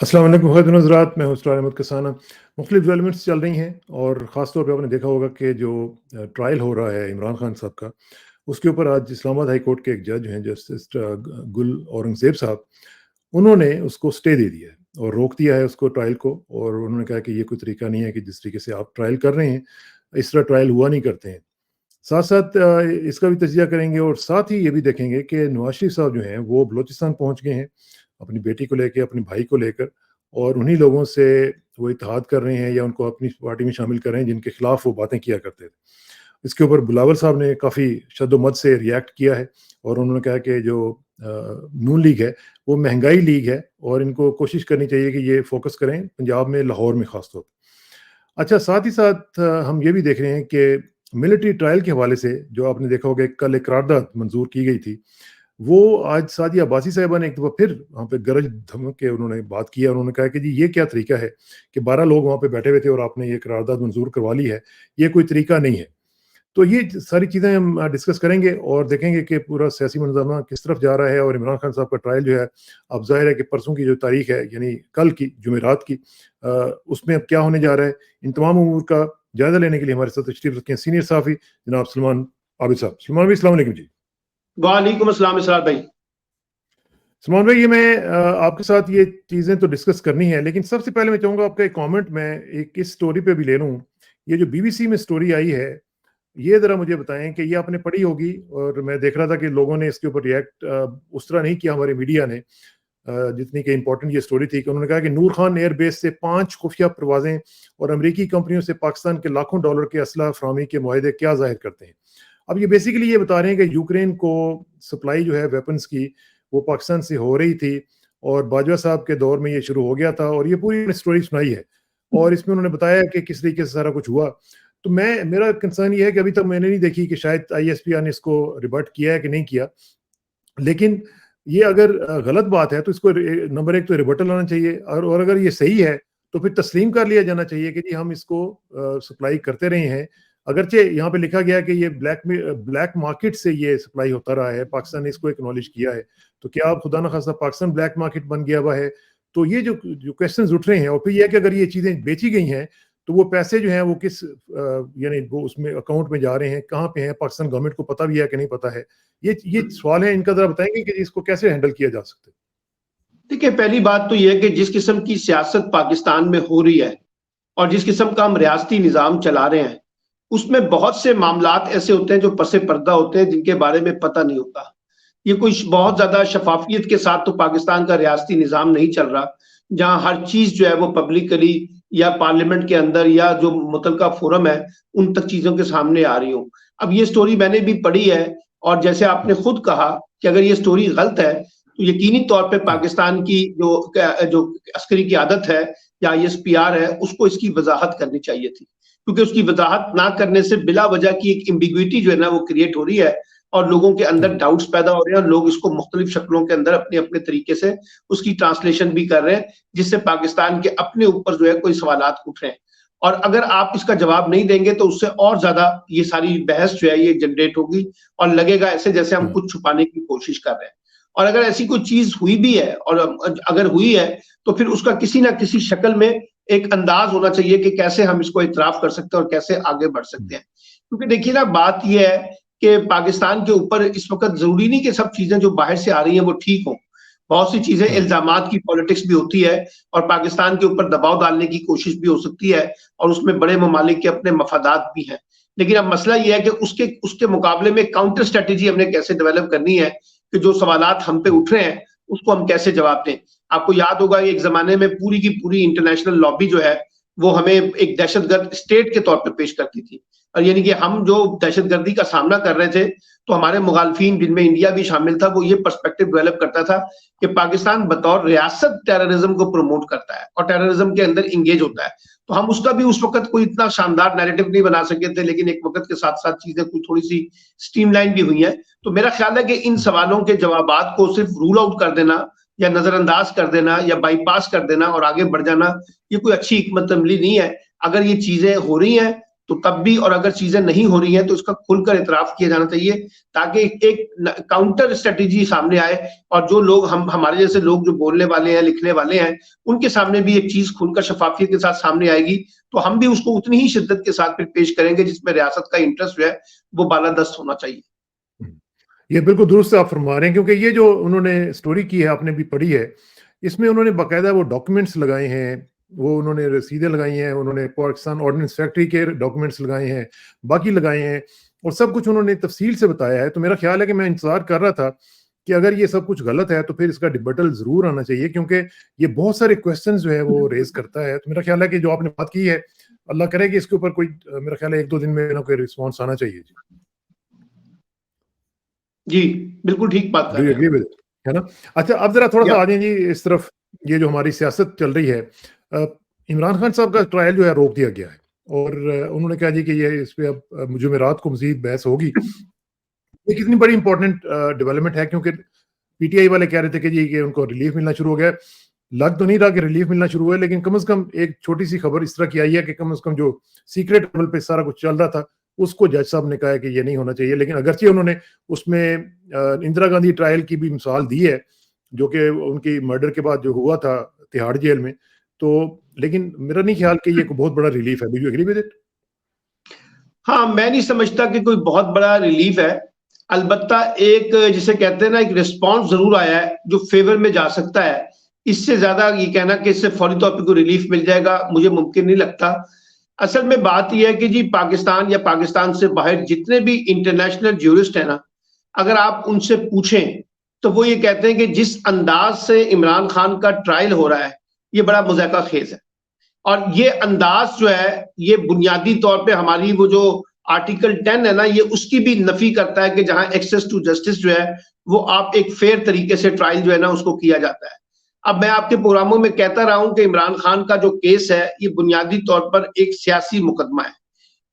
अस्सलाम वालेकुम हज़रात, मैं हूँ उसरार अहमद कसाना। मुख्तलिफ डेवलपमेंट्स चल रही हैं और ख़ास तौर पे आपने देखा होगा कि जो ट्रायल हो रहा है इमरान खान साहब का, उसके ऊपर आज इस्लामाबाद हाई कोर्ट के एक जज हैं जस्टिस गुल औरंगज़ेब साहब, उन्होंने उसको स्टे दे दिया है और रोक दिया है उसको ट्रायल को। और उन्होंने कहा कि ये कोई तरीका नहीं है कि जिस तरीके से आप ट्रायल कर रहे हैं, इस तरह ट्रायल हुआ नहीं करते हैं। साथ-साथ इसका भी तजिया करेंगे और साथ ही ये भी देखेंगे कि नवाज़ शरीफ साहब जो हैं, वो बलूचिस्तान पहुँच गए हैं, अपनी बेटी को लेके, अपने भाई को लेकर, और उन्हीं लोगों से वो इत्तेहाद कर रहे हैं या उनको अपनी पार्टी में शामिल कर रहे हैं, जिनके खिलाफ वो बातें किया करते थे। इसके ऊपर बिलावल साहब ने काफ़ी शद्दोमत से रिएक्ट किया है और उन्होंने कहा कि जो नून लीग है, वो महँगाई लीग है और इनको कोशिश करनी चाहिए कि ये फ़ोकस करें पंजाब में, लाहौर में ख़ास तौर पे। अच्छा, साथ ही साथ हम ये भी देख रहे हैं कि मिलिट्री ट्रायल के हवाले से जो आपने देखा होगा, कल एक करारदाद मंजूर की गई थी, वो आज सादिया अब्बासी साहिबा ने एक दफ़ा फिर वहाँ पे गरज धमक के उन्होंने बात की है। उन्होंने कहा कि जी ये क्या तरीका है कि 12 लोग वहाँ पे बैठे हुए थे और आपने ये करारदाद मंजूर करवा ली है, ये कोई तरीका नहीं है। तो ये सारी चीज़ें हम डिस्कस करेंगे और देखेंगे कि पूरा सियासी मंज़रमा किस तरफ जा रहा है। और इमरान खान साहब का ट्रायल जो है, अब ज़ाहिर है कि परसों की जो तारीख है, यानी कल की जुमेरात की, उसमें अब क्या होने जा रहा है, इन तमाम उमूर का जायज़ा लेने के लिए हमारे साथ तशरीफ़ रखते हैं सीनियर सहाफ़ी जनाब सलमान आबिद साहब। सलमान भाई, अस्सलाम वालेकुम जी। वालेकुम अस्सलाम इसरार भाई। सलमान भाई, ये मैं आपके साथ ये चीज़ें तो डिस्कस करनी है, लेकिन सबसे पहले मैं चाहूँगा आपका एक कमेंट मैं एक इस स्टोरी पे भी ले लूँ। ये जो बीबीसी में स्टोरी आई है, ये ज़रा मुझे बताएँ कि ये आपने पढ़ी होगी, और मैं देख रहा था कि लोगों ने इसके ऊपर रिएक्ट उस तरह नहीं किया हमारे मीडिया ने, जितनी कि इम्पोर्टेंट ये स्टोरी थी, कि उन्होंने कहा कि नूर खान एयरबेस से 5 खुफिया परवाज़ें और अमेरिकी कंपनियों से पाकिस्तान के लाखों डॉलर के असलहा फराहमी के मुआहदे क्या ज़ाहिर करते हैं। अब ये बेसिकली ये बता रहे हैं कि यूक्रेन को सप्लाई जो है वेपन्स की, वो पाकिस्तान से हो रही थी और बाजवा साहब के दौर में ये शुरू हो गया था, और ये पूरी स्टोरी सुनाई है और इसमें उन्होंने बताया कि किस तरीके से सारा कुछ हुआ। तो मेरा कंसर्न ये है कि अभी तक मैंने नहीं देखी कि शायद आईएसपीआर ने इसको रिबर्ट किया है कि नहीं किया। लेकिन ये अगर गलत बात है तो इसको नंबर एक तो रिबर्टल आना चाहिए, और अगर ये सही है तो फिर तस्लीम कर लिया जाना चाहिए कि जी हम इसको सप्लाई करते रहे हैं। अगरचे यहाँ पे लिखा गया कि ये ब्लैक मार्केट से ये सप्लाई होता रहा है, पाकिस्तान ने इसको एक्नॉलेज किया है। तो क्या अब खुदा न खास्ता पाकिस्तान ब्लैक मार्केट बन गया हुआ है? तो ये जो जो क्वेश्चंस उठ रहे हैं, और फिर ये है कि अगर ये चीज़ें बेची गई हैं तो वो पैसे जो हैं वो किस यानी वो उसमें अकाउंट में जा रहे हैं, कहाँ पे हैं, पाकिस्तान गवर्नमेंट को पता भी है कि नहीं पता है? ये सवाल है, इनका ज़रा बताएंगे कि इसको कैसे हैंडल किया जा सकता है? देखिए, पहली बात तो यह है कि जिस किस्म की सियासत पाकिस्तान में हो रही है और जिस किस्म का हम रियासती निज़ाम चला रहे हैं, उसमें बहुत से मामलात ऐसे होते हैं जो पसे पर्दा होते हैं, जिनके बारे में पता नहीं होता। ये कोई बहुत ज़्यादा शफाफियत के साथ तो पाकिस्तान का रियासती निज़ाम नहीं चल रहा, जहाँ हर चीज़ जो है वो पब्लिकली या पार्लियामेंट के अंदर या जो मुतलका फोरम है, उन तक चीज़ों के सामने आ रही हो। अब ये स्टोरी मैंने भी पढ़ी है, और जैसे आपने खुद कहा कि अगर ये स्टोरी गलत है, तो यकीनी तौर पे पाकिस्तान की जो अस्करी की आदत है या आईएसपीआर है, उसको इसकी वजाहत करनी चाहिए थी, क्योंकि उसकी वजाहत ना करने से बिला वजह की एक एम्बिग्विटी जो है ना वो क्रिएट हो रही है, और लोगों के अंदर डाउट्स पैदा हो रहे हैं, और लोग इसको मुख्तलिफ शक्लों के अंदर अपने अपने तरीके से उसकी ट्रांसलेशन भी कर रहे हैं, जिससे पाकिस्तान के अपने ऊपर जो है कोई सवालात उठ रहे हैं। और अगर आप इसका जवाब नहीं देंगे तो उससे और ज्यादा ये सारी बहस जो है ये जनरेट होगी, और लगेगा ऐसे जैसे हम कुछ छुपाने की कोशिश कर रहे हैं। और अगर ऐसी कोई चीज हुई भी है, और अगर हुई है, तो फिर उसका किसी ना किसी शक्ल में एक अंदाज होना चाहिए कि कैसे हम इसको इतराफ कर सकते हैं और कैसे आगे बढ़ सकते हैं। क्योंकि देखिए ना, बात यह है कि पाकिस्तान के ऊपर इस वक्त जरूरी नहीं कि सब चीजें जो बाहर से आ रही हैं वो ठीक हों। बहुत सी चीजें इल्जामात की पॉलिटिक्स भी होती है, और पाकिस्तान के ऊपर दबाव डालने की कोशिश भी हो सकती है, और उसमें बड़े ममालिक के अपने मफादात भी हैं। लेकिन अब मसला यह है कि उसके उसके मुकाबले में काउंटर स्ट्रेटेजी हमने कैसे डेवलप करनी है, कि जो सवालात हम पे उठ रहे हैं उसको हम कैसे जवाब दें। आपको याद होगा एक जमाने में पूरी की पूरी इंटरनेशनल लॉबी जो है वो हमें एक दहशतगर्द स्टेट के तौर पर पेश करती थी, और यानी कि हम जो दहशतगर्दी का सामना कर रहे थे, तो हमारे मुखालफिन जिनमें इंडिया भी शामिल था, वो ये पर्सपेक्टिव डेवलप करता था कि पाकिस्तान बतौर रियासत टेररिज्म को प्रमोट करता है और टेररिज्म के अंदर इंगेज होता है। तो हम उसका भी उस वक्त कोई इतना शानदार नैरेटिव नहीं बना सके थे, लेकिन एक वक्त के साथ साथ चीजें कुछ थोड़ी सी स्ट्रीमलाइन भी हुई हैं। तो मेरा ख्याल है कि इन सवालों के जवाबात को सिर्फ रूल आउट कर देना या नजरअंदाज कर देना या बाईपास कर देना और आगे बढ़ जाना, ये कोई अच्छी हिकमत अमली नहीं है। अगर ये चीजें हो रही हैं तो तब भी, और अगर चीजें नहीं हो रही हैं तो इसका खुलकर इतराफ किया जाना चाहिए, ताकि एक काउंटर स्ट्रेटेजी सामने आए, और जो लोग हमारे जैसे लोग जो बोलने वाले हैं, लिखने वाले हैं, उनके सामने भी एक चीज खुलकर शफाफियत के साथ सामने आएगी, तो हम भी उसको उतनी ही शिद्दत के साथ फिर पेश करेंगे जिसमें रियासत का इंटरेस्ट जो है वो बालादस्त होना चाहिए। ये बिल्कुल दुरुस्त आप फरमा रहे हैं, क्योंकि ये जो उन्होंने स्टोरी की है, आपने भी पढ़ी है, इसमें उन्होंने बाकायदा वो डॉक्यूमेंट्स लगाए हैं, वो उन्होंने रसीदें लगाई हैं, उन्होंने पाकिस्तान ऑर्डिनेंस फैक्ट्री के डॉक्यूमेंट्स लगाए हैं, बाकी लगाए हैं, और सब कुछ उन्होंने तफसील से बताया है। तो मेरा ख्याल है कि मैं इंतजार कर रहा था कि अगर ये सब कुछ गलत है तो फिर इसका डिबेटल जरूर आना चाहिए, क्योंकि ये बहुत सारे क्वेश्चन जो है वो रेज करता है। तो मेरा ख्याल है कि जो आपने बात की है, अल्लाह करे कि इसके ऊपर कोई, मेरा ख्याल है 1-2 दिन में ना कोई रिस्पॉन्स आना चाहिए। जी बिल्कुल ठीक बात कर डू यू रहे हैं एग्री आप। With it? है ना? अच्छा, अब जरा थोड़ा सा या आ जाए जी इस तरफ, ये जो हमारी सियासत चल रही है, इमरान खान साहब का ट्रायल जो है रोक दिया गया है, और उन्होंने कहा जी कि ये इस पे अब जुमेरात को मजीद बहस होगी। ये कितनी बड़ी इंपॉर्टेंट डेवलपमेंट है, क्योंकि पीटीआई वाले कह रहे थे कि जी कि उनको रिलीफ मिलना शुरू हो गया है। लग तो नहीं रहा कि रिलीफ मिलना शुरू हुआ है, लेकिन कम से कम एक छोटी सी खबर इस तरह की आई है कि कम से कम जो सीक्रेट लेवल पे सारा कुछ चल रहा था, उसको जज साहब ने कहा है कि ये नहीं होना चाहिए। लेकिन अगरचे उन्होंने उसमें इंदिरा गांधी ट्रायल की भी मिसाल दी है, जो कि उनकी मर्डर के बाद जो हुआ था तिहाड़ जेल में, तो लेकिन मेरा नहीं ख्याल कि ये कोई बहुत बड़ा रिलीफ है। Do you agree with it? हाँ, मैं नहीं समझता कि कोई बहुत बड़ा रिलीफ है। अलबत्ता एक, जिसे कहते हैं ना, एक रिस्पॉन्स जरूर आया है जो फेवर में जा सकता है। इससे ज्यादा ये कहना कि इससे फौरी तौर पे कोई रिलीफ मिल जाएगा, मुझे मुमकिन नहीं लगता। असल में बात यह है कि जी पाकिस्तान या पाकिस्तान से बाहर जितने भी इंटरनेशनल ज्यूरिस्ट है ना, अगर आप उनसे पूछें तो वो ये कहते हैं कि जिस अंदाज से इमरान खान का ट्रायल हो रहा है, ये बड़ा मुज़ायका खेज है। और ये अंदाज जो है, ये बुनियादी तौर पे हमारी वो जो आर्टिकल 10 है ना, ये उसकी भी नफी करता है कि जहां एक्सेस टू जस्टिस जो है वो आप एक फेयर तरीके से ट्रायल जो है ना उसको किया जाता है। अब मैं आपके प्रोग्रामों में कहता रहा हूं कि इमरान खान का जो केस है ये बुनियादी तौर पर एक सियासी मुकदमा है।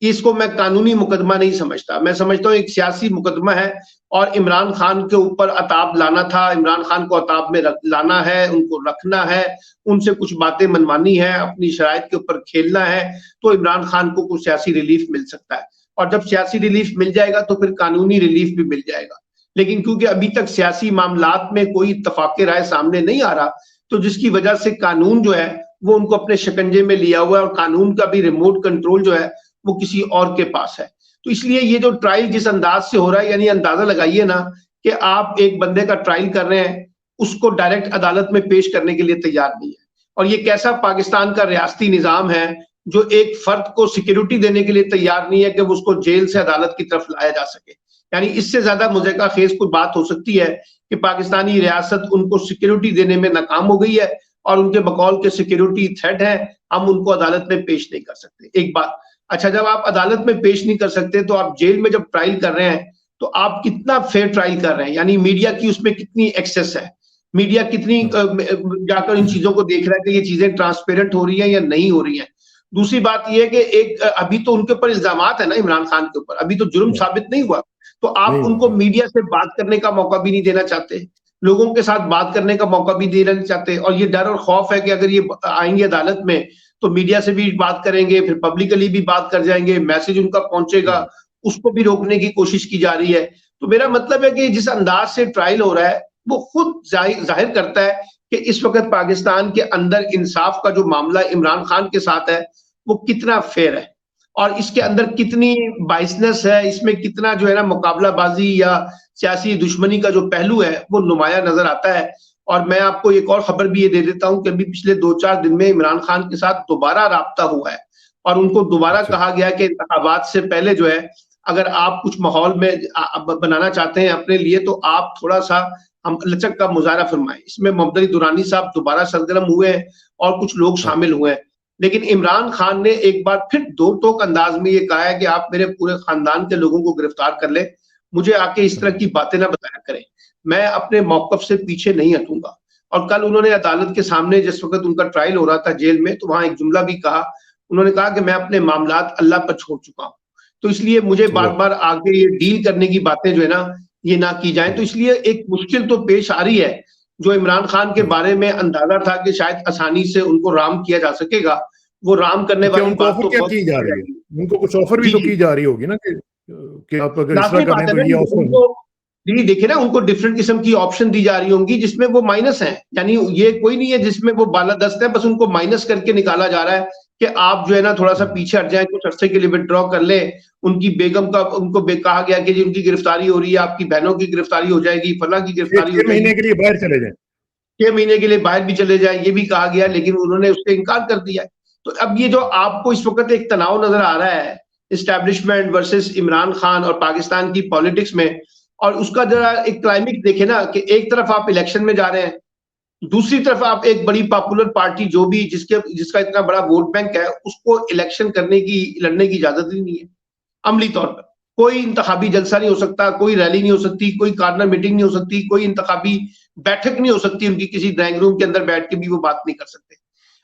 इसको मैं कानूनी मुकदमा नहीं समझता, मैं समझता हूँ एक सियासी मुकदमा है, और इमरान खान के ऊपर अताब लाना था, इमरान खान को अताब में लाना है, उनको रखना है, उनसे कुछ बातें मनवानी है, अपनी शराइत के ऊपर खेलना है, तो इमरान खान को कुछ सियासी रिलीफ मिल सकता है। और जब सियासी रिलीफ मिल जाएगा तो फिर कानूनी रिलीफ भी मिल जाएगा। लेकिन क्योंकि अभी तक सियासी मामलात में कोई इत्तफाक़े राय सामने नहीं आ रहा, तो जिसकी वजह से कानून जो है वो उनको अपने शिकंजे में लिया हुआ है, और कानून का भी रिमोट कंट्रोल जो है वो किसी और के पास है। तो इसलिए ये जो ट्रायल जिस अंदाज से हो रहा है, यानी अंदाजा लगाइए ना कि आप एक बंदे का ट्रायल कर रहे हैं, उसको डायरेक्ट अदालत में पेश करने के लिए तैयार नहीं है। और ये कैसा पाकिस्तान का रियासती निजाम है जो एक फर्द को सिक्योरिटी देने के लिए तैयार नहीं है कि वो उसको जेल से अदालत की तरफ लाया जा सके। यानी इससे ज्यादा मुज़ायका खेज कोई बात हो सकती है कि पाकिस्तानी रियासत उनको सिक्योरिटी देने में नाकाम हो गई है, और उनके बकौल के सिक्योरिटी थ्रेट है, हम उनको अदालत में पेश नहीं कर सकते। एक बात। अच्छा, जब आप अदालत में पेश नहीं कर सकते तो आप जेल में जब ट्रायल कर रहे हैं तो आप कितना फेयर ट्रायल कर रहे हैं, यानी मीडिया की उसमें कितनी एक्सेस है, मीडिया कितनी जाकर इन चीजों को देख रहा है कि ये चीजें ट्रांसपेरेंट हो रही हैं या नहीं हो रही हैं। दूसरी बात यह है कि एक अभी तो उनके ऊपर इल्जामात है ना, इमरान खान के ऊपर, अभी तो जुर्म साबित नहीं हुआ, तो आप उनको मीडिया से बात करने का मौका भी नहीं देना चाहते, लोगों के साथ बात करने का मौका भी देना नहीं चाहते। और ये डर और खौफ है कि अगर ये आएंगे अदालत में तो मीडिया से भी बात करेंगे, फिर पब्लिकली भी बात कर जाएंगे, मैसेज उनका पहुंचेगा, उसको भी रोकने की कोशिश की जा रही है। तो मेरा मतलब है कि जिस अंदाज से ट्रायल हो रहा है वो खुद जाहिर करता है कि इस वक्त पाकिस्तान के अंदर इंसाफ का जो मामला इमरान खान के साथ है वो कितना फेयर है, और इसके अंदर कितनी बाइसनेस है, इसमें कितना जो है ना मुकाबलाबाजी या सियासी दुश्मनी का जो पहलू है वो नुमाया नजर आता है। और मैं आपको एक और खबर भी ये दे देता हूं कि अभी पिछले 2-4 दिन में इमरान खान के साथ दोबारा राब्ता हुआ है, और उनको दोबारा कहा गया कि इंतखाबात से पहले जो है अगर आप कुछ माहौल में बनाना चाहते हैं अपने लिए तो आप थोड़ा सा हम लचक का मुजाहरा फरमाएं। इसमें मोहम्मद अली दुरानी साहब दोबारा सरगर्म हुए हैं और कुछ लोग शामिल हुए हैं। लेकिन इमरान खान ने एक बार फिर दो टोक अंदाज में ये कहा है कि आप मेरे पूरे खानदान के लोगों को गिरफ्तार कर ले, मुझे आके इस तरह की बातें ना बताया करें, मैं अपने मौकफ से पीछे नहीं हटूंगा। और कल उन्होंने अदालत के सामने जिस वक्त उनका ट्रायल हो रहा था जेल में, तो वहां एक जुमला भी कहा, उन्होंने कहा कि मैं अपने मामलात अल्लाह पर छोड़ चुका हूं, तो इसलिए मुझे बार बार आगे ये डील करने की बातें जो है ना ये ना की जाए। तो इसलिए एक मुश्किल तो पेश आ रही है, जो इमरान खान के बारे में अंदाजा था कि शायद आसानी से उनको राम किया जा सकेगा, वो राम करने क्या वाली उनको बात ऑफर तो क्या बहुत की जा रही है? उनको कुछ ऑफर भी जी तो जी की जा रही होगी ना कि आप अगर इस तरह लाजमी कर रहे बात हैं है तो ना ये कि ऑफर है। उनको जी देखिए ना उनको डिफरेंट किस्म की ऑप्शन दी जा रही होंगी जिसमें वो माइनस है, यानी ये कोई नहीं है जिसमें वो बालादस्त है, बस उनको माइनस करके निकाला जा रहा है कि आप जो है ना थोड़ा सा पीछे हट जाएं, कुछ अरसे के लिए विड्रॉ कर ले। उनकी बेगम का उनको कहा गया कि जी उनकी गिरफ्तारी हो रही है, आपकी बहनों की गिरफ्तारी हो जाएगी, फला की गिरफ्तारी हो 6 जाएगी, महीने के लिए बाहर चले जाएं। 6 महीने के लिए बाहर भी चले जाए, ये भी कहा गया, लेकिन उन्होंने उससे इनकार कर दिया। तो अब ये जो आपको इस वक्त एक तनाव नजर आ रहा है इस्टेब्लिशमेंट वर्सेस इमरान खान और पाकिस्तान की पॉलिटिक्स में, और उसका जरा एक क्लाइमेक्स देखे ना कि एक तरफ आप इलेक्शन में जा रहे हैं, दूसरी तरफ आप एक बड़ी पॉपुलर पार्टी जो भी जिसका इतना बड़ा वोट बैंक है उसको इलेक्शन लड़ने की इजाजत ही नहीं है। अमली तौर पर कोई इंतखाबी जलसा नहीं हो सकता, कोई रैली नहीं हो सकती, कोई कार्नर मीटिंग नहीं हो सकती, कोई इंतखाबी बैठक नहीं हो सकती उनकी, किसी ड्राइंग रूम के अंदर बैठ के भी वो बात नहीं कर सकते।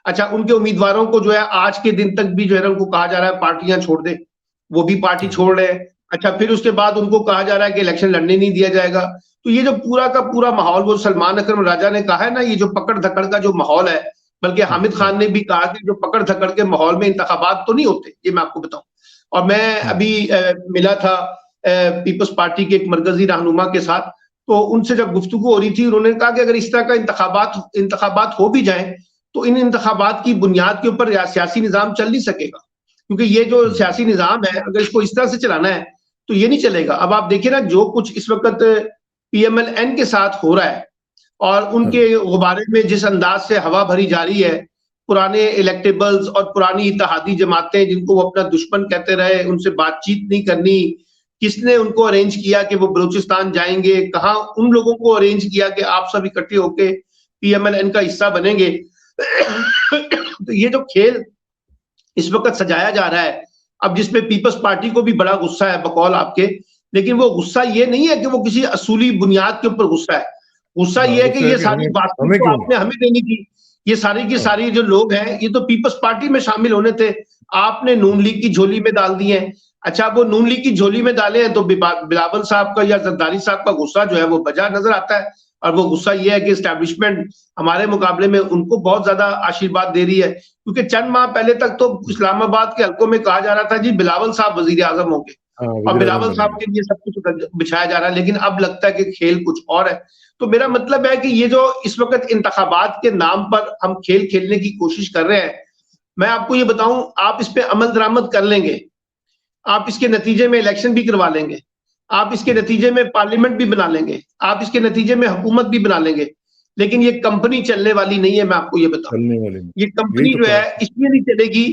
अच्छा, उनके उम्मीदवारों को जो है आज के दिन तक भी जो है उनको कहा जा रहा है पार्टियां छोड़ दे, वो भी पार्टी छोड़ रहे हैं। अच्छा, फिर उसके बाद उनको कहा जा रहा है कि इलेक्शन लड़ने नहीं दिया जाएगा। तो ये जो पूरा का पूरा माहौल, वो सलमान अकरम राजा ने कहा है ना, ये जो पकड़ धकड़ का जो माहौल है, बल्कि हामिद खान ने भी कहा कि जो पकड़ धकड़ के माहौल में इंतखाबात तो नहीं होते, ये मैं आपको बताऊं। और मैं अभी मिला था पीपल्स पार्टी के एक मरकजी रहनुमा के साथ, तो उनसे जब गुफ्तगू हो रही थी उन्होंने कहा कि अगर इस तरह का इंतखाबात हो भी जाए तो इन इंतखाबात की बुनियाद के ऊपर सियासी निजाम चल नहीं सकेगा, क्योंकि ये जो सियासी निजाम है अगर इसको इस तरह से चलाना है तो ये नहीं चलेगा। अब आप देखिए ना जो कुछ इस वक्त PMLN के साथ हो रहा है और उनके गुब्बारे में जिस अंदाज से हवा भरी जा रही है, पुराने इलेक्टेबल्स और पुरानी इत्तेहादी जमातें जिनको वो अपना दुश्मन कहते रहे, उनसे बातचीत नहीं करनी, किसने उनको अरेंज किया कि वो बलूचिस्तान जाएंगे, कहाँ उन लोगों को अरेंज किया कि आप सब इकट्ठे होके PMLN का हिस्सा बनेंगे। तो ये जो खेल इस वक्त सजाया जा रहा है, अब जिसमें पीपल्स पार्टी को भी बड़ा गुस्सा है बकौल आपके, लेकिन वो गुस्सा ये नहीं है कि वो किसी असूली बुनियाद के ऊपर गुस्सा है। गुस्सा ये है कि ये सारी बातें हमें तो क्यों आपने हमें देनी थी। ये सारी की सारी जो लोग हैं ये तो पीपल्स पार्टी में शामिल होने थे, आपने नून लीग की झोली में डाल दिए हैं। अच्छा, वो नून लीग की झोली में डाले हैं तो बिलावल साहब का या जरदारी साहब का गुस्सा जो है वो बजा नजर आता है, और वो गुस्सा ये है कि एस्टैब्लिशमेंट हमारे मुकाबले में उनको बहुत ज्यादा आशीर्वाद दे रही है, क्योंकि चंद माह पहले तक तो इस्लामाबाद के हलकों में कहा जा रहा था जी बिलावल साहब वजीर आजम होंगे और बिलावल साहब के लिए सब कुछ बिछाया जा रहा है, लेकिन अब लगता है कि खेल कुछ और है। तो मेरा मतलब है कि ये जो इस वक्त इंतखाबात के नाम पर हम खेल खेलने की कोशिश कर रहे हैं, मैं आपको ये बताऊं, आप इस पे अमल दरामद कर लेंगे, आप इसके नतीजे में इलेक्शन भी करवा लेंगे, आप इसके नतीजे में पार्लियामेंट भी बना लेंगे, आप इसके नतीजे में हुकूमत भी बना लेंगे, लेकिन ये कंपनी चलने वाली नहीं है। मैं आपको ये बताऊं, चलने वाले नहीं, ये यही कंपनी तो जो है बात है। इसलिए नहीं चलेगी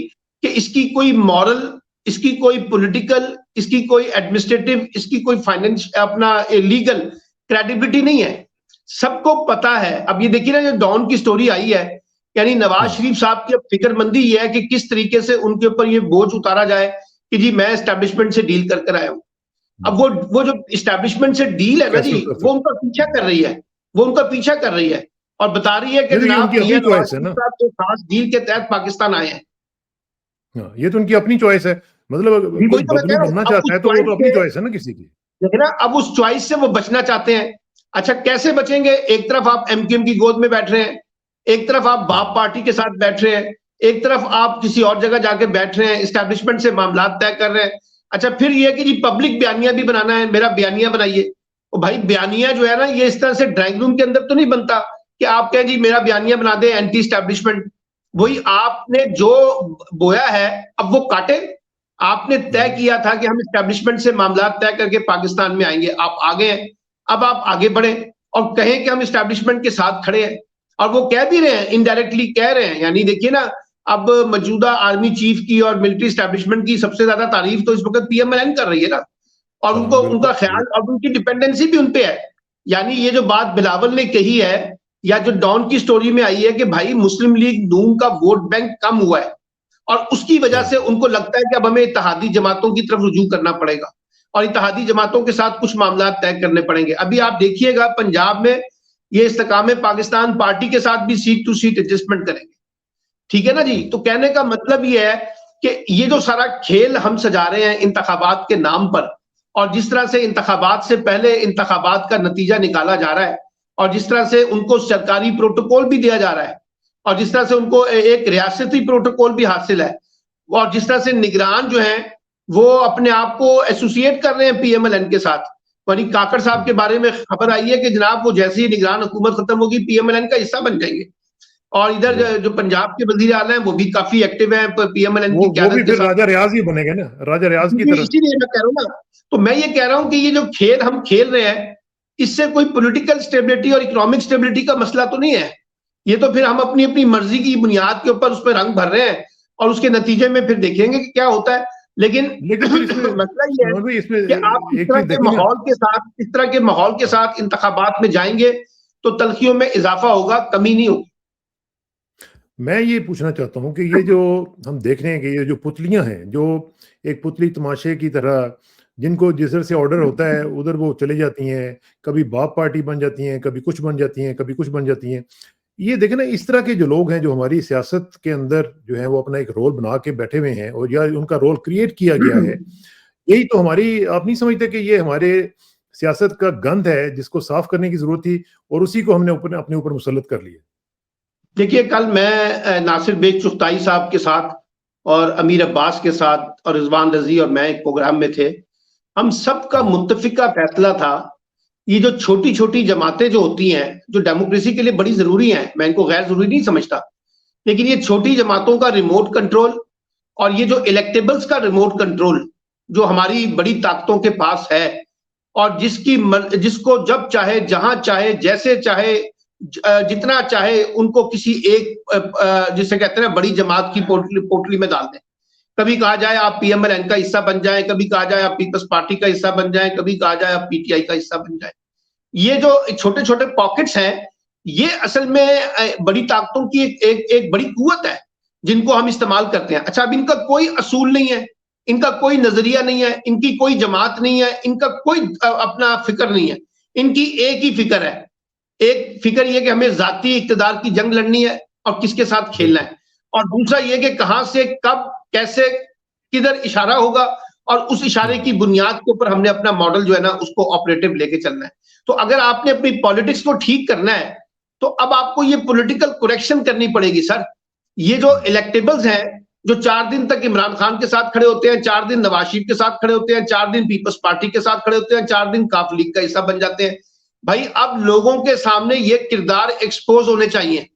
कि इसकी कोई मॉरल, इसकी कोई पॉलिटिकल, इसकी कोई एडमिनिस्ट्रेटिव, इसकी कोई फाइनेंस अपना लीगल क्रेडिबिलिटी नहीं है। सबको पता है। अब ये देखिए ना जो डॉन की स्टोरी आई है, यानी नवाज शरीफ साहब की अब फिक्रमंदी ये है कि किस तरीके से उनके ऊपर ये बोझ उतारा जाए कि जी मैं एस्टैब्लिशमेंट से डील कर आया हूं। अब वो जो एस्टैब्लिशमेंट से डील है ना जी, कैसे कर वो सकते? उनका पीछा कर रही है, वो उनका पीछा कर रही है और बता रही है कि ये जनाब उनकी अपनी मियां नवाज चॉइस है शरीफ ना। साहब तो खास डील के तहत पाकिस्तान आए हैं। हाँ, ये तो उनकी अपनी चॉइस है। मतलब भी कोई वही तो मैं कह बदलू रहा बनना हूं, अब चाहता उस है तो वो चॉइस तो अपनी से चॉइस है ना किसी की। देखना, अब उस चॉइस से वो बचना चाहते हैं। अच्छा, कैसे बचेंगे? एक तरफ आप MKM की गोद में बैठ रहे हैं, एक तरफ आप बाप पार्टी के साथ बैठ रहे हैं, एक तरफ आप किसी और जगह जाके बैठ रहे हैं, इस्टेब्लिशमेंट से मामला तय कर रहे हैं। अच्छा, फिर ये कि जी पब्लिक बयानिया भी बनाना है, मेरा बयानिया बनाइए। और भाई बयानिया जो है ना, ये इस तरह से ड्राइंग रूम के अंदर तो नहीं बनता कि आप कहें जी मेरा बयानिया बना दे एंटी इस्टेब्लिशमेंट। वही आपने जो बोया है अब वो काटे। आपने तय किया था कि हम इस्टेब्लिशमेंट से मामला तय करके पाकिस्तान में आएंगे, आप आ गए हैं। अब आप आगे बढ़े और कहें कि हम इस्टेब्लिशमेंट के साथ खड़े हैं, और वो कह भी रहे हैं, इनडायरेक्टली कह रहे हैं। यानी देखिए ना, अब मौजूदा आर्मी चीफ की और मिलिट्री इस्टेब्लिशमेंट की सबसे ज्यादा तारीफ तो इस वक्त PMLN कर रही है ना, और हाँ, उनको उनका बिल्कुल। ख्याल और उनकी डिपेंडेंसी भी उनपे है। यानी ये जो बात बिलावल ने कही है या जो डॉन की स्टोरी में आई है कि भाई मुस्लिम लीग नून का वोट बैंक कम हुआ है और उसकी वजह से उनको लगता है कि अब हमें इत्तेहादी जमातों की तरफ रुजू करना पड़ेगा और इत्तेहादी जमातों के साथ कुछ मामला तय करने पड़ेंगे। अभी आप देखिएगा पंजाब में ये इस्तेकाम पाकिस्तान पार्टी के साथ भी सीट टू सीट एडजस्टमेंट करेंगे। ठीक है ना जी? तो कहने का मतलब ये है कि ये जो सारा खेल हम सजा रहे हैं इंतखाबात के नाम पर, और जिस तरह से इंतखाबात से पहले इंतखाबात का नतीजा निकाला जा रहा है और जिस तरह से उनको सरकारी प्रोटोकॉल भी दिया जा रहा है और जिस तरह से उनको एक रियासती प्रोटोकॉल भी हासिल है, और जिस तरह से निगरान जो है वो अपने आप को एसोसिएट कर रहे हैं पीएमएलएन के साथ। वही काकड़ साहब के बारे में खबर आई है कि जनाब वो जैसे ही निगरान हुकूमत खत्म होगी पीएमएलएन का हिस्सा बन जाएंगे। और इधर जो पंजाब के वजीर आला हैं वो भी काफी एक्टिव हैं पीएमएलएन की वो भी फिर राजा रियाज ही बनेगा ना, राजा रियाज की तरह। इसीलिए मैं कह रहा हूँ ना, तो मैं ये कह रहा हूँ कि ये जो खेल हम खेल रहे हैं इससे कोई पॉलिटिकल स्टेबिलिटी और इकोनॉमिक स्टेबिलिटी का मसला तो नहीं है। ये तो फिर हम अपनी अपनी मर्जी की बुनियाद के ऊपर उस पर रंग भर रहे हैं और उसके नतीजे में फिर देखेंगे कि क्या होता है। लेकिन मसला ये है कि आप इस तरह के माहौल के साथ इंतखाबात में जाएंगे तो तलखियों में इजाफा होगा, कमी नहीं होगी। मैं ये पूछना चाहता हूँ कि ये जो हम देख रहे हैं कि ये जो पुतलियां हैं, जो एक पुतली तमाशे की तरह, जिनको जिधर से ऑर्डर होता है उधर वो चली जाती हैं, कभी बाप पार्टी बन जाती हैं, कभी कुछ बन जाती हैं, कभी कुछ बन जाती हैं। ये देखें ना, इस तरह के जो लोग हैं जो हमारी सियासत के अंदर जो है वो अपना एक रोल बना के बैठे हुए हैं और या उनका रोल क्रिएट किया गया है, यही तो हमारी, आप नहीं समझते कि ये हमारे सियासत का गंद है जिसको साफ करने की जरूरत थी और उसी को हमने अपने ऊपर मुसल्लत कर लिया। देखिए, कल मैं नासिर बेग चुगताई साहब के साथ और अमीर अब्बास के साथ और रिजवान रजी और मैं एक प्रोग्राम में थे। हम सबका मुत्तफिका फैसला था, ये जो छोटी छोटी जमातें जो होती हैं जो डेमोक्रेसी के लिए बड़ी जरूरी हैं, मैं इनको गैर जरूरी नहीं समझता, लेकिन ये छोटी जमातों का रिमोट कंट्रोल और ये जो इलेक्टेबल्स का रिमोट कंट्रोल जो हमारी बड़ी ताकतों के पास है और जिसको जब चाहे, जहां चाहे, जैसे चाहे, जितना चाहे उनको किसी एक जिसे कहते हैं ना बड़ी जमात की पोटली में डाल दें। कभी कहा जाए आप पीएमएलएन का हिस्सा बन जाएं, कभी कहा जाए आप पीपल्स पार्टी का हिस्सा बन जाएं, कभी कहा जाए आप पीटीआई का हिस्सा बन जाएं। ये जो छोटे छोटे पॉकेट्स हैं, ये असल में बड़ी ताकतों की एक बड़ी कुव्वत है जिनको हम इस्तेमाल करते हैं। अच्छा, अब इनका कोई असूल नहीं है, इनका कोई नजरिया नहीं है, इनकी कोई जमात नहीं है, इनका कोई अपना फिक्र नहीं है। इनकी एक ही फिक्र है, एक फिक्र ये कि हमें जाती इक्तदार की जंग लड़नी है और किसके साथ खेलना है, और दूसरा ये कि कहां से, कब, कैसे, किधर इशारा होगा और उस इशारे की बुनियाद के ऊपर हमने अपना मॉडल जो है ना उसको ऑपरेटिव लेके चलना है। तो अगर आपने अपनी पॉलिटिक्स को ठीक करना है तो अब आपको ये पॉलिटिकल करेक्शन करनी पड़ेगी सर। ये जो इलेक्टेबल्स हैं जो 4 दिन तक इमरान खान के साथ खड़े होते हैं, 4 दिन नवाज शरीफ के साथ खड़े होते हैं, 4 दिन पीपल्स पार्टी के साथ खड़े होते हैं, 4 दिन काफ लीग का हिस्सा बन जाते हैं, भाई अब लोगों के सामने ये किरदार एक्सपोज होने चाहिए।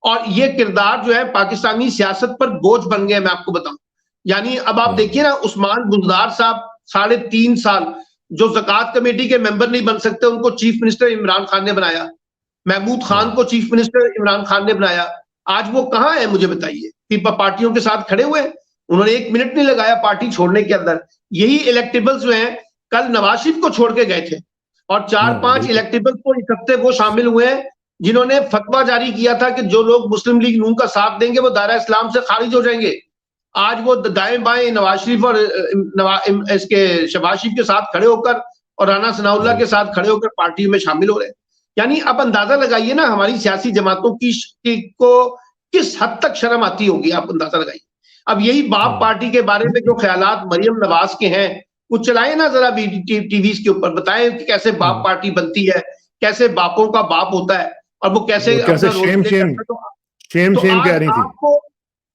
और ये किरदार जो है पाकिस्तानी सियासत पर बोझ बन गया, मैं आपको बताऊं। यानी अब आप देखिए ना, उस्मान बुजदार साहब 3.5 साल जो ज़कात कमेटी के मेंबर नहीं बन सकते, उनको चीफ मिनिस्टर इमरान खान ने बनाया। महमूद खान को चीफ मिनिस्टर इमरान खान ने बनाया। आज वो कहां है मुझे बताइए? पार्टियों के साथ खड़े हुए, उन्होंने 1 मिनट नहीं लगाया पार्टी छोड़ने के अंदर। यही इलेक्टेबल्स जो हैं कल नवाज शरीफ को छोड़ के गए थे और 4-5 इलेक्टेबल्स को इस हफ्ते वो शामिल हुए हैं जिन्होंने फतवा जारी किया था कि जो लोग मुस्लिम लीग नून का साथ देंगे वो दायरा इस्लाम से खारिज हो जाएंगे। आज वो दाएं बाएं नवाज शरीफ और इसके शहबाज शरीफ के साथ खड़े होकर और राना सनाउल्लाह के साथ खड़े होकर पार्टी में शामिल हो रहे हैं। यानी अब अंदाजा लगाइए ना हमारी सियासी जमातों को किस हद तक शर्म आती होगी, आप अंदाजा लगाइए। अब यही बाप पार्टी के बारे में जो ख्यालात मरियम नवाज के हैं वो चलाए ना जरा टीवीज के ऊपर, बताएं कि कैसे बाप पार्टी बनती है, कैसे बापों का बाप होता है और वो कैसे शेम कह रही थी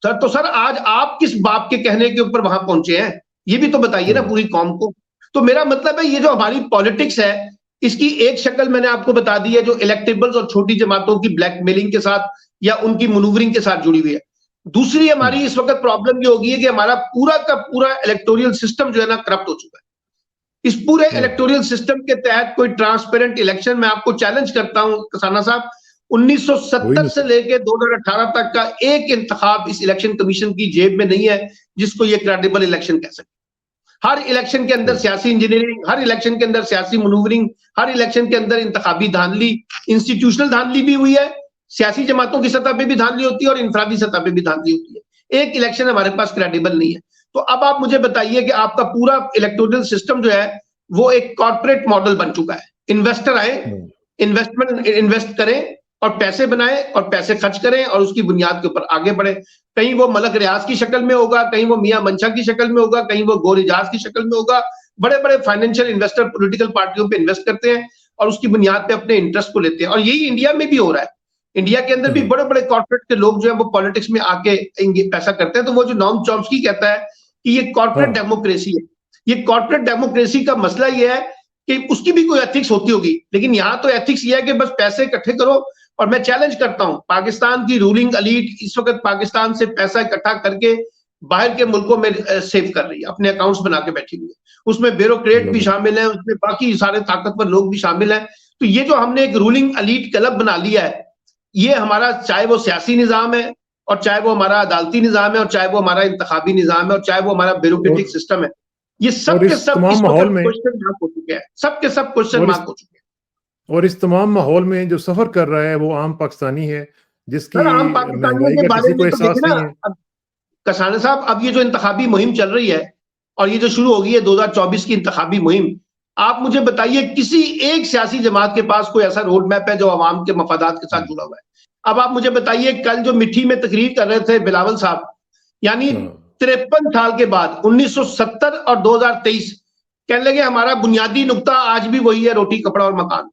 सर। तो सर आज आप किस बाप के कहने के ऊपर वहां पहुंचे हैं, ये भी तो बताइए ना पूरी कौम को। तो मेरा मतलब है ये जो हमारी पॉलिटिक्स है इसकी एक शक्ल मैंने आपको बता दी है जो इलेक्टेबल्स और छोटी जमातों की ब्लैकमेलिंग के साथ या उनकी मनूवरिंग के साथ जुड़ी हुई है। दूसरी हमारी इस वक्त प्रॉब्लम ये होगी है कि हमारा पूरा का पूरा इलेक्टोरियल सिस्टम जो है ना करप्ट हो चुका है। इस पूरे इलेक्टोरियल सिस्टम के तहत कोई ट्रांसपेरेंट इलेक्शन, मैं आपको चैलेंज करता हूं कसाना साहब, 1970 से लेके 2018 तक का एक इंतखाब इस इलेक्शन कमीशन की जेब में नहीं है जिसको ये क्रेडिबल इलेक्शन कह सकते। हर इलेक्शन के अंदर सियासी इंजीनियरिंग, हर इलेक्शन के अंदर सियासी मनूवरिंग, हर इलेक्शन के अंदर इंतखाबी धांधली, इंस्टीट्यूशनल धांधली भी हुई है, सियासी जमातों की सतह पे भी धांधली होती है और इंफरादी सतह पे भी धांधली होती है। एक इलेक्शन हमारे पास क्रेडिबल नहीं है। तो अब आप मुझे बताइए कि आपका पूरा इलेक्टोरल सिस्टम जो है वो एक कॉर्पोरेट मॉडल बन चुका है। इन्वेस्टर आए, इन्वेस्ट करें और पैसे बनाए और पैसे खर्च करें और उसकी बुनियाद के ऊपर आगे बढ़े। कहीं वो मलक रियाज की शक्ल में होगा, कहीं वो मियां मंशा की शक्ल में होगा, कहीं वो गौर इजाज की शक्ल में होगा। बड़े बड़े फाइनेंशियल इन्वेस्टर पॉलिटिकल पार्टियों पे इन्वेस्ट करते हैं और उसकी बुनियाद पे अपने इंटरेस्ट को लेते हैं और यही इंडिया में भी हो रहा है। इंडिया के अंदर भी बड़े बड़े कॉर्पोरेट के लोग जो है वो पॉलिटिक्स में आके पैसा करते हैं। तो वो जो नॉम चॉम्स्की कहता है कि ये कॉर्पोरेट डेमोक्रेसी है, ये कॉर्पोरेट डेमोक्रेसी का मसला ये है कि उसकी भी कोई एथिक्स होती होगी, लेकिन यहां तो एथिक्स ये है कि बस पैसे इकट्ठे करो। और मैं चैलेंज करता हूं, पाकिस्तान की रूलिंग एलीट इस वक्त पाकिस्तान से पैसा इकट्ठा करके बाहर के मुल्कों में सेव कर रही है, अपने अकाउंट्स बना के बैठी हुई है। उसमें ब्यूरोक्रेट भी शामिल है, उसमें बाकी सारे ताकतवर लोग भी शामिल हैं। तो ये जो हमने एक रूलिंग एलीट क्लब बना लिया है, ये हमारा, चाहे वो सियासी निजाम है और चाहे वो हमारा अदालती निजाम है और चाहे वो हमारा इंतखाबी निजाम है और चाहे वो हमारा ब्यूरोक्रेटिक सिस्टम है, ये सब के सब इस वक्त क्वेश्चन मार्क हो चुके हैं, सब के सब क्वेश्चन मार्क हो चुके हैं। और इस तमाम माहौल में जो सफर कर रहा है वो आम पाकिस्तानी है, जिसकी आम पाकिस्तानियों के बारे में तो देखिए ना कसाना साहब, अब ये जो इंतखाबी मुहिम चल रही है और ये जो शुरू हो गई है 2024 की इंतखाबी मुहिम, आप मुझे बताइए किसी एक सियासी जमात के पास कोई ऐसा रोड मैप है जो अवाम के मफादात के साथ जुड़ा हुआ है? अब आप मुझे बताइए, कल जो मिठी में तकरीर कर रहे थे बिलावल साहब, यानी 53 साल के बाद 1970 और 2023 कहने लगे हमारा बुनियादी नुक्ता आज भी वही है, रोटी कपड़ा और मकान।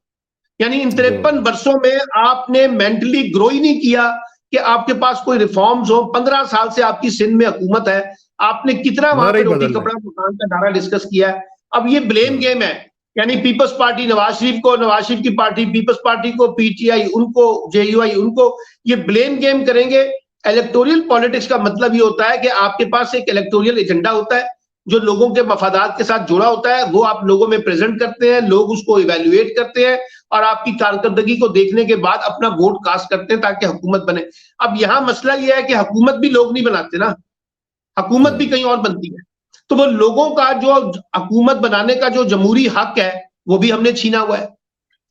यानी इन 53 वर्षों में आपने मेंटली ग्रो ही नहीं किया कि आपके पास कोई रिफॉर्म्स हो। 15 साल से आपकी सिंध में हुकूमत है, आपने कितना वहां पे रोटी कपड़ा मकान का नारा डिस्कस किया है? अब ये ब्लेम गेम है, यानी पीपल्स पार्टी नवाज शरीफ को, नवाज शरीफ की पार्टी पीपल्स पार्टी को, पीटीआई उनको, जेयूआई उनको, ये ब्लेम गेम करेंगे। इलेक्टोरल पॉलिटिक्स का मतलब ये होता है कि आपके पास एक इलेक्टोरल एजेंडा होता है जो लोगों के मफादात के साथ जुड़ा होता है, वो आप लोगों में प्रेजेंट करते हैं, लोग उसको इवेल्युएट करते हैं और आपकी कारकर्दगी को देखने के बाद अपना वोट कास्ट करते हैं ताकि हुकूमत बने। अब यहां मसला यह है कि हुकूमत भी लोग नहीं बनाते ना, हुकूमत भी कहीं और बनती है। तो वो लोगों का जो हुकूमत बनाने का जो जमहूरी हक है वो भी हमने छीना हुआ है।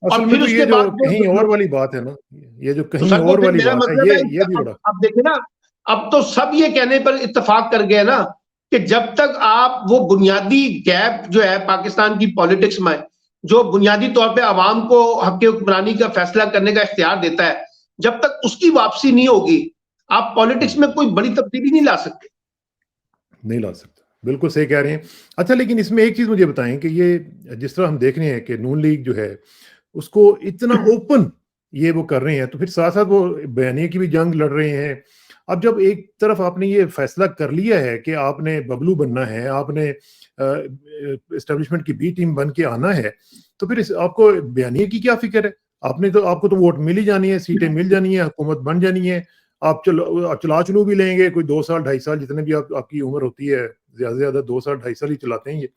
और फिर उसके बाद कहीं और वाली बात है ना, ये जो कहीं और वाली बात है, ये भी बड़ा। अब देखिए ना, अब तो सब ये कहने पर इत्तेफाक कर गए ना कि जब तक आप वो बुनियादी गैप जो है पाकिस्तान की पॉलिटिक्स में, जो बुनियादी तौर पे आवाम को हक हुक्मरानी का फैसला करने का इख्तियार देता है, जब तक उसकी वापसी नहीं होगी आप पॉलिटिक्स में कोई बड़ी तब्दीली नहीं ला सकते। नहीं ला सकते, बिल्कुल सही कह रहे हैं। अच्छा, लेकिन इसमें एक चीज मुझे बताएं कि ये जिस तरह हम देख रहे हैं कि नून लीग जो है उसको इतना ओपन ये वो कर रहे हैं, तो फिर साथ साथ वो बयानिया की भी जंग लड़ रहे हैं। अब जब एक तरफ आपने ये फैसला कर लिया है कि आपने बबलू बनना है, आपने एस्टेब्लिशमेंट की बी टीम बन के आना है, तो फिर आपको बयानिया की क्या फिक्र है? आपको तो वोट मिल ही जानी है, सीटें मिल जानी है, हुकूमत बन जानी है, आप चलो भी लेंगे, कोई 2 साल 2.5 साल जितने भी आपकी उम्र होती है, ज्यादा से ज्यादा 2 साल 2.5 साल ही चलाते हैं ये।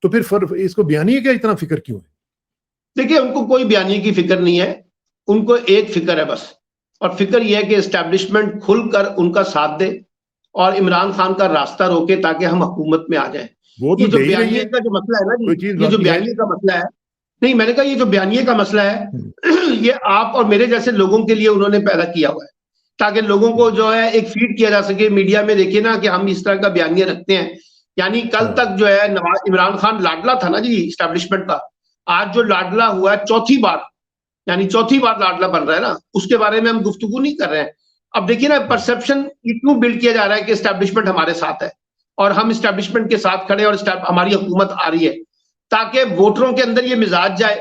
तो फिर इसको बयानिया क्या इतना फिक्र क्यों है? देखिए, उनको कोई बयानिया की फिक्र नहीं है, उनको एक फिक्र है बस, और फिक्र यह है कि एस्टैब्लिशमेंट खुलकर उनका साथ दे और इमरान खान का रास्ता रोके ताकि हम हुकूमत में आ जाएं। ये जो बयानिया का जो मसला है ना जी, ये जो बयानिया का मसला है, नहीं मैंने कहा ये जो बयानिया का मसला है ये आप और मेरे जैसे लोगों के लिए उन्होंने पैदा किया हुआ है ताकि लोगों को जो है एक फीड किया जा सके मीडिया में। देखिए ना कि हम इस तरह का बयानिया रखते हैं, यानी कल तक जो है इमरान खान लाडला था ना जी इस्टेब्लिशमेंट का, आज जो लाडला हुआ है चौथी बार, यानी चौथी बार लाडला बन रहा है ना, उसके बारे में हम गुफ्तगू नहीं कर रहे हैं। अब देखिए ना, परसेप्शन क्यों बिल्ड किया जा रहा है कि एस्टेब्लिशमेंट हमारे साथ है और हम एस्टेब्लिशमेंट के साथ खड़े और हमारी हुकूमत आ रही है, ताकि वोटरों के अंदर ये मिजाज जाए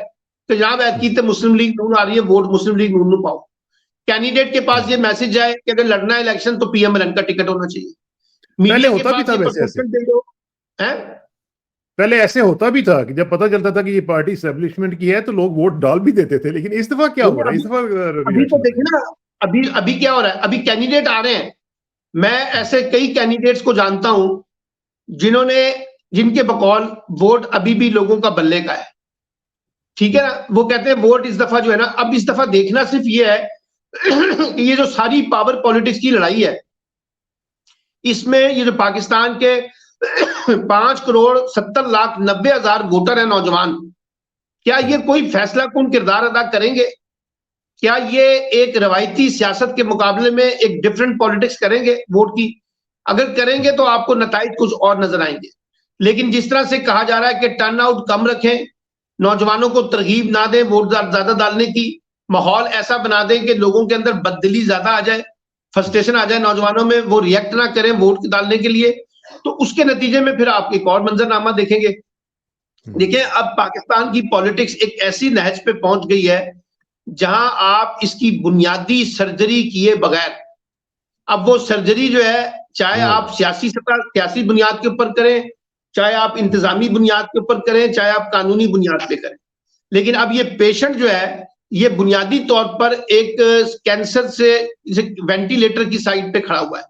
कि जनाब ऐतकीत मुस्लिम लीग नून आ रही है, वोट मुस्लिम लीग नून पाओ। कैंडिडेट के पास ये मैसेज जाए कि अगर लड़ना है इलेक्शन तो पीएमएलएन का टिकट होना चाहिए। मीडिया के पास ये परसेप्शन दे दो है। पहले ऐसे होता भी था कि जब पता चलता था कि ये पार्टी एस्टेब्लिशमेंट की है तो लोग वोट डाल भी देते थे, लेकिन इस दफा क्या हो रहा है? इस दफा अभी तो देखिए ना, अभी क्या हो रहा है, अभी कैंडिडेट आ रहे हैं। मैं ऐसे कई कैंडिडेट्स को जानता हूं जिनके बकौल वोट अभी भी लोगों का बल्ले का है, ठीक है ना। वो कहते हैं वोट इस दफा जो है ना, अब इस दफा देखना सिर्फ ये है कि ये जो सारी पावर पॉलिटिक्स की लड़ाई है, इसमें ये जो पाकिस्तान के 5,70,90,000 वोटर है नौजवान, क्या ये कोई फैसला कौन किरदार अदा करेंगे? क्या ये एक रवायती सियासत के मुकाबले में एक डिफरेंट पॉलिटिक्स करेंगे वोट की? अगर करेंगे तो आपको नताइज कुछ और नजर आएंगे। लेकिन जिस तरह से कहा जा रहा है कि टर्न आउट कम रखें, नौजवानों को तरगीब ना दें वोट ज्यादा डालने की, माहौल ऐसा बना दें कि लोगों के अंदर बददिली ज्यादा आ जाए, फ्रस्ट्रेशन आ जाए नौजवानों में, वो रिएक्ट ना करें वोट डालने के लिए, तो उसके नतीजे में फिर आप एक और मंजरनामा देखेंगे। देखिए, अब पाकिस्तान की पॉलिटिक्स एक ऐसी नहज पे पहुंच गई है जहां आप इसकी बुनियादी सर्जरी किए बगैर, अब वो सर्जरी जो है, चाहे आप सियासी बुनियाद के ऊपर करें, चाहे आप इंतजामी बुनियाद के ऊपर करें, चाहे आप कानूनी बुनियाद पे करें, लेकिन अब ये पेशेंट जो है, ये बुनियादी तौर पर एक कैंसर से वेंटिलेटर की साइड पे खड़ा हुआ है।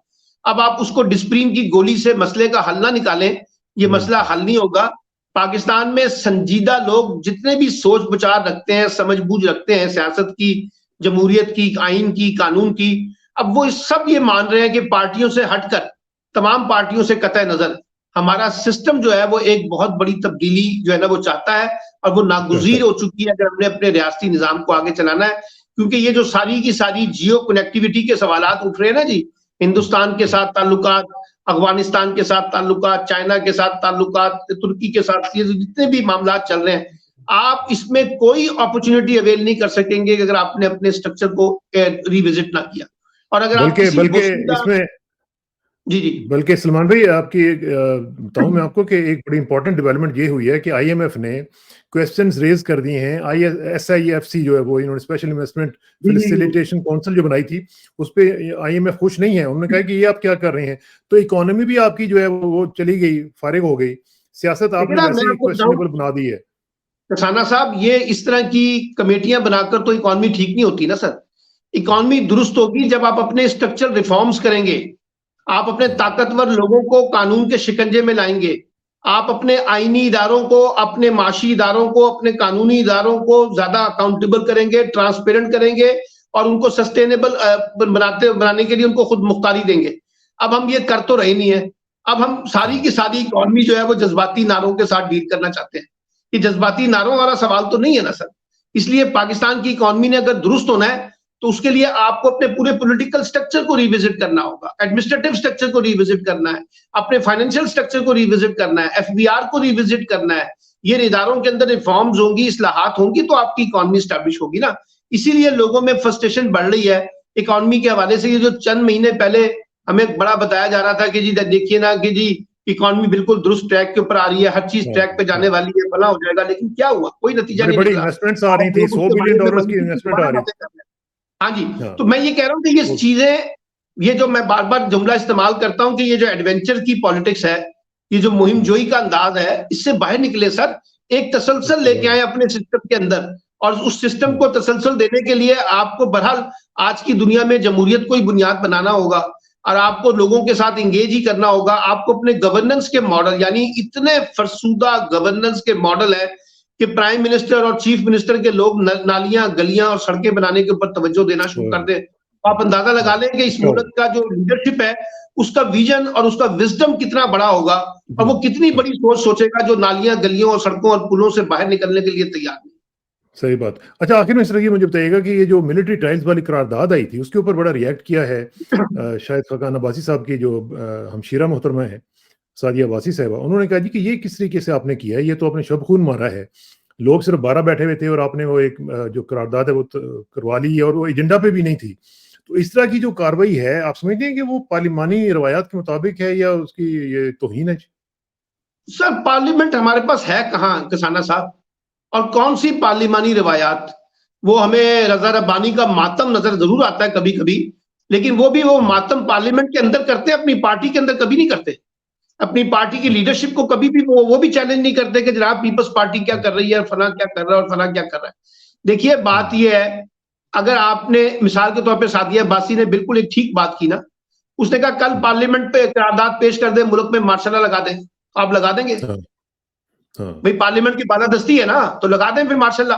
अब आप उसको डिस्प्रीन की गोली से मसले का हल ना निकालें, ये मसला हल नहीं होगा। पाकिस्तान में संजीदा लोग जितने भी सोच विचार रखते हैं, समझ बूझ रखते हैं सियासत की, जमहूरियत की, आइन की, कानून की, अब वो सब ये मान रहे हैं कि पार्टियों से हटकर, तमाम पार्टियों से कतई नजर, हमारा सिस्टम जो है वो एक बहुत बड़ी तब्दीली जो है ना वो चाहता है, और वो नागुज़ीर हो चुकी है अगर हमने अपने रियासती निजाम को आगे चलाना है। क्योंकि ये जो सारी की सारी जियो कनेक्टिविटी के सवालात उठ रहे हैं ना जी, हिंदुस्तान के साथ ताल्लुकात, अफगानिस्तान के साथ ताल्लुकात, चाइना के साथ ताल्लुकात, तुर्की के साथ, ये जितने भी मामला चल रहे हैं, आप इसमें कोई अपॉर्चुनिटी अवेल नहीं कर सकेंगे अगर आपने अपने स्ट्रक्चर को रिविजिट ना किया। और अगर आप बल्कि इसमें जी जी, बल्कि सलमान भाई आपकी बताऊं मैं आपको कि एक बड़ी इंपॉर्टेंट डेवलपमेंट ये हुई है कि आईएमएफ ने क्वेश्चंस रेज कर दिए हैं। SIFC जो है वो, इन्होंने स्पेशल इन्वेस्टमेंट फैसिलिटेशन काउंसिल जो बनाई थी, उस पे आईएमएफ खुश नहीं है। उन्होंने कहा कि ये आप क्या कर रहे हैं, तो इकोनॉमी भी आपकी जो है वो चली गई, फारिग हो गई, सियासत आपने वैसे ही क्वेश्चनेबल बना दी है। रसाना साहब, ये इस तरह की कमेटियां बनाकर तो इकोनॉमी ठीक नहीं होती ना सर। इकोनॉमी दुरुस्त होगी जब आप अपने स्ट्रक्चरल रिफॉर्म्स करेंगे, आप अपने ताकतवर लोगों को कानून के शिकंजे में लाएंगे, आप अपने आईनी इदारों को, अपने माशी इदारों को, अपने कानूनी इदारों को ज्यादा अकाउंटेबल करेंगे, ट्रांसपेरेंट करेंगे, और उनको सस्टेनेबल बनाने के लिए उनको खुद मुख्तारी देंगे। अब हम ये कर तो रहे नहीं है। अब हम सारी की सारी इकोनॉमी जो है वो जज्बाती नारों के साथ डील करना चाहते हैं। ये जज्बाती नारों वाला सवाल तो नहीं है ना सर। इसलिए पाकिस्तान की इकोनॉमी ने अगर दुरुस्त होना है तो उसके लिए आपको अपने पूरे पॉलिटिकल स्ट्रक्चर को रिविजिट करना होगा, एडमिनिस्ट्रेटिव स्ट्रक्चर को रिविजिट करना है, अपने फाइनेंशियल स्ट्रक्चर को रिविजिट करना है, FBR को रिविजिट करना है। ये इदारों के अंदर रिफॉर्म्स होंगी, इस्लाहात होंगी, तो आपकी इकोनॉमी स्टैब्लिश होगी ना। इसीलिए लोगों में फ्रस्ट्रेशन बढ़ रही है इकोनॉमी के हवाले से। ये जो चंद महीने पहले हमें बड़ा बताया जा रहा था कि जी देखिए ना कि जी इकोनॉमी बिल्कुल दुरुस्त ट्रैक के ऊपर आ रही है, हर चीज ट्रैक पे जाने वाली है, भला हो जाएगा, लेकिन क्या हुआ? कोई नतीजा नहीं निकला। बड़ी इन्वेस्टमेंट्स आ रही थी, $100 बिलियन की इन्वेस्टमेंट आ रही थी। हाँ जी, तो मैं ये कह रहा हूँ कि ये चीजें, ये जो मैं बार बार जुमला इस्तेमाल करता हूं कि ये जो एडवेंचर की पॉलिटिक्स है, ये जो मुहिम जोई का अंदाज है, इससे बाहर निकले सर। एक तसलसल लेके आए अपने सिस्टम के अंदर, और उस सिस्टम को तसलसल देने के लिए आपको बहरहाल आज की दुनिया में जमहूरियत को ही बुनियाद बनाना होगा, और आपको लोगों के साथ इंगेज ही करना होगा। आपको अपने गवर्नेंस के मॉडल, यानी इतने फरसूदा गवर्नेंस के मॉडल है कि प्राइम मिनिस्टर और चीफ मिनिस्टर के लोग नालियां, गलियां और सड़कें बनाने के ऊपर तवज्जो देना शुरू कर दे। आप अंदाजा लगा लें कि इस मुल्क का जो लीडरशिप है उसका विजन और उसका विजडम कितना बड़ा होगा, और वो कितनी बड़ी सोच सोचेगा जो नालियां, गलियों और सड़कों और पुलों से बाहर निकलने के लिए तैयार नहीं। सही बात। अच्छा, आखिर में इस तरह मुझे बताइएगा कि ये जो मिलिट्री ट्रायल्स वाली करारदाद आई थी, उसके ऊपर बड़ा रिएक्ट किया है शायद खाकान अब्बासी साहब की जो हमशीरा मोहतरमा है, सादिया अब्बासी साहबा। उन्होंने कहा जी कि ये किस तरीके से आपने किया है, ये तो आपने शब खून मारा है। लोग सिर्फ 12 बैठे हुए थे और आपने वो एक जो करारदाद है वो करवा ली, और वो एजेंडा पे भी नहीं थी। तो इस तरह की जो कार्रवाई है, आप समझते हैं कि वो पार्लिमानी रवायात के मुताबिक है या उसकी ये तौहीन है? सर, पार्लियामेंट हमारे पास है कहाँ किसाना साहब, और कौन सी पार्लिमानी रवायात? वो हमें रजा रब्बानी का मातम नजर जरूर आता है कभी कभी, लेकिन वो भी वो मातम पार्लियामेंट के अंदर करते हैं, अपनी पार्टी के अंदर कभी नहीं करते। अपनी पार्टी की लीडरशिप को कभी भी वो भी चैलेंज नहीं करते कि जनाब पीपल्स पार्टी क्या कर रही है, फला क्या कर रहा है और फला क्या कर रहा है। देखिए, बात यह है, अगर आपने मिसाल के तौर पे सादिया अब्बासी ने बिल्कुल एक ठीक बात की ना, उसने कहा कल पार्लियामेंट पे करारदाद पेश कर दे, मुल्क में मार्शल लगा दें। आप लगा देंगे? भाई पार्लियामेंट की बालादस्ती है ना, तो लगा दें फिर मार्शल।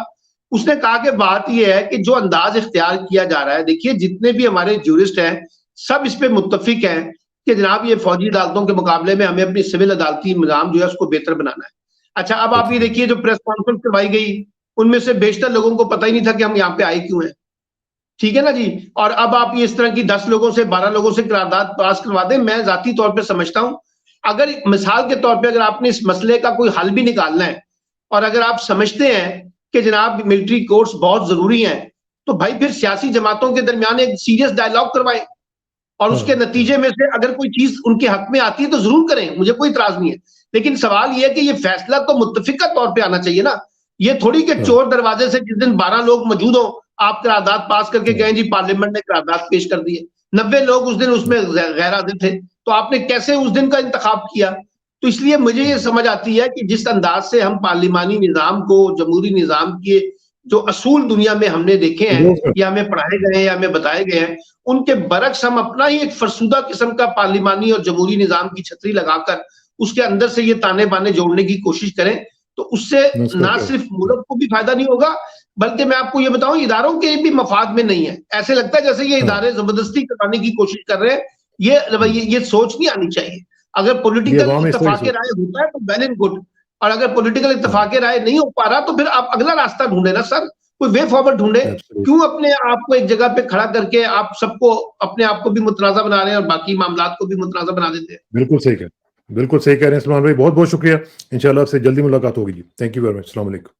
उसने कहा कि बात यह है कि जो अंदाज इख्तियार किया जा रहा है, देखिए जितने भी हमारे ज्यूरिस्ट हैं सब इस पे मुत्तफिक हैं कि जनाब ये फौजी अदालतों के मुकाबले में हमें अपनी सिविल अदालती निजाम जो है उसको बेहतर बनाना है। अच्छा, अब आप ये देखिए जो प्रेस कॉन्फ्रेंस करवाई गई, उनमें से बेशतर लोगों को पता ही नहीं था कि हम यहाँ पे आए क्यों हैं। ठीक है ना जी। और अब आप ये इस तरह की 10 लोगों से 12 लोगों से करारदाद पास करवा दें। मैं जाती तौर पर समझता हूं, अगर मिसाल के तौर पे अगर आपने इस मसले का कोई हल भी निकालना है, और अगर आप समझते हैं कि जनाब मिलिट्री कोर्ट्स बहुत जरूरी हैं, तो भाई फिर सियासी जमातों के दरमियान एक सीरियस डायलॉग करवाएं, और उसके नतीजे में से अगर कोई चीज उनके हक में आती है तो जरूर करें, मुझे कोई इतराज नहीं है। लेकिन सवाल यह है कि ये फैसला तो मुत्तफिका तौर पर आना चाहिए ना। ये थोड़ी कि चोर दरवाजे से जिस दिन 12 लोग मौजूद हो आप करारदाद पास करके गए जी, पार्लियामेंट ने करारदाद पेश कर दी है, 90 लोग उस दिन उसमें गैर हाजिर थे, तो आपने कैसे उस दिन का इंतखाब किया? तो इसलिए मुझे ये समझ आती है कि जिस अंदाज से हम पार्लिमानी निजाम को, जमहूरी निजाम के जो असूल दुनिया में हमने देखे हैं या हमें पढ़ाए गए हैं या हमें बताए गए हैं, उनके बरक्स हम अपना ही एक फरसुदा किस्म का पार्लिमानी और जमहूरी निजाम की छतरी लगाकर उसके अंदर से ये ताने बाने जोड़ने की कोशिश करें, तो उससे ना सिर्फ मुल्क को भी फायदा नहीं होगा, बल्कि मैं आपको ये बताऊं, इदारों के भी मफाद में नहीं है। ऐसे लगता है जैसे ये इदारे जबरदस्ती कराने की कोशिश कर रहे हैं। ये सोच नहीं आनी चाहिए। अगर पॉलिटिकल इत्तेफाक राय होता है तो वेल एंड गुड, और अगर पॉलिटिकल इत्तेफाक राय नहीं हो पा रहा तो फिर आप अगला रास्ता ढूंढे ना सर, कोई वे फॉरवर्ड ढूंढे। क्यों अपने आप को एक जगह पे खड़ा करके आप सबको, अपने आप को भी मुतनाज़ा बना रहे हैं और बाकी मामलात को भी मुतनाज़ा बना देते हैं। बिल्कुल सही कह रहे हैं सलमान भाई, बहुत बहुत शुक्रिया। इंशाल्लाह आपसे जल्दी मुलाकात होगी जी। Thank you very much. अस्सलाम वालेकुम।